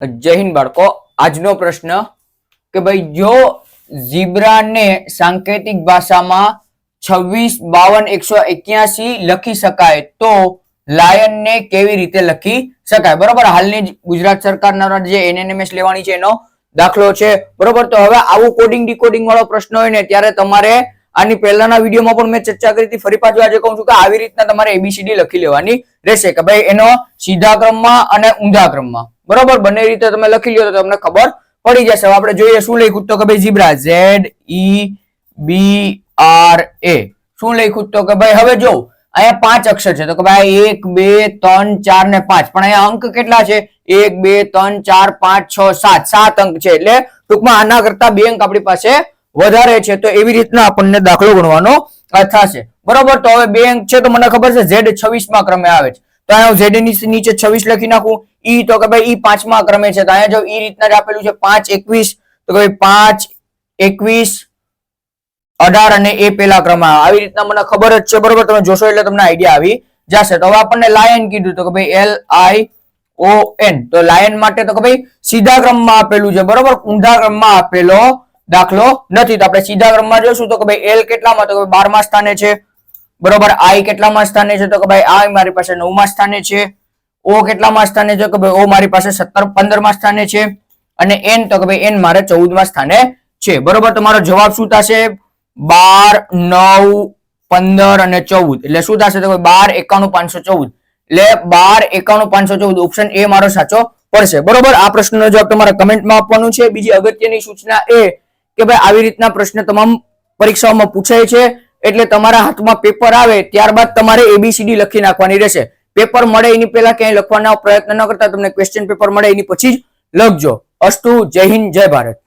જય હિન્દ બાળકો, આજનો પ્રશ્ન કે ભાઈ જો ઝીબ્રાને સાંકેતિક ભાષામાં 26, 52, 181 લખી શકાય તો લાયનને કેવી રીતે લખી શકાય? બરોબર, હાલની ગુજરાત સરકારના જે એનએનએમએસ લેવાની છે એનો દાખલો છે. બરોબર, તો હવે આવું કોડિંગ ડીકોડિંગ વાળો પ્રશ્ન હોય ને ત્યારે તમારે આની પહેલાના વિડીયોમાં પણ મેં ચર્ચા કરી હતી, ફરી પાછું આજે કહું છું કે આવી રીતના તમારે એબીસીડી લખી લેવાની રહેશે કે ભાઈ એનો સીધા ક્રમમાં અને ઊંધા ક્રમમાં. બરોબર, બંને રીતે તમે લખી લ્યો તો તમને ખબર પડી જશે. હવે આપણે જોઈએ શું લખ્યું તો કે ભાઈ ઝીબ્રા ZEBRA શું લખ્યું તો કે ભાઈ હવે જો અહીંયા 5 અક્ષર છે તો કે ભાઈ 1 2 3 4 ને 5, પણ અહીંયા અંક કેટલા છે? 1 2 3 4 5 6 7 7 અંક છે, એટલે ટૂંકમાં આના કરતા 2 અંક આપણી પાસે વધારે છે. તો એવી રીતના આપણને દાખલો ગણવાનો થશે. બરોબર, તો હવે 2 અંક છે તો મને ખબર છે Z 26માં ક્રમે આવે છે, તો અહીંયા Z ની નીચે 26 લખી નાખું. ઈ તો કે ભાઈ ઈ 5મા ક્રમે છે, તો અહીંયા જો ઈ રીતના જ આપેલું છે 5 21, તો કે ભાઈ 5 21 18 અને એ પેલા ક્રમમાં આવી રીતના મને ખબર જ છે. બરોબર, તમે જોશો એટલે તમને આઈડિયા આવી જશે. તો હવે આપણને લાયન કીધું તો કે ભાઈ LION, તો લાયન માટે તો કે ભાઈ સીધા ક્રમમાં આપેલું છે. બરોબર, ઊંધા ક્રમમાં આપેલો દાખલો નથી. તો આપણે સીધા ક્રમમાં જોશું તો કે ભાઈ L કેટલામાં? તો કે 12મા સ્થાને છે. બરોબર, I કેટલામાં સ્થાને છે? તો કે ભાઈ I મારી પાસે 9મા સ્થાને છે. O કેટલામાં સ્થાને છે? કે ભાઈ O મારી પાસે 15મા સ્થાને છે. અને N તો કે ભાઈ N મારે 14મા સ્થાને છે. બરોબર, તો મારો જવાબ શું થશે? 12 9 15 અને 14 એટલે શું થશે? તો 12 91 514 એટલે 12 91 514 ઓપ્શન એ મારો સાચો પડશે. બરોબર, આ પ્રશ્નનો જવાબ તમારે કમેન્ટમાં આપવાનું છે. બીજી અગત્યની સૂચના એ કે ભાઈ આવી રીતના પ્રશ્ન તમામ પરીક્ષાઓમાં પૂછાય છે, એટલે તમારા હાથમાં પેપર આવે ત્યારબાદ તમારે એબીસીડી લખી નાખવાની રહેશે. પેપર મળે એની પહેલા ક્યાંય લખવાનો પ્રયત્ન ન કરતા, તમને ક્વેશ્ચન પેપર મળે એની પછી જ લખજો. અસ્તુ, જય હિન્દ, જય ભારત.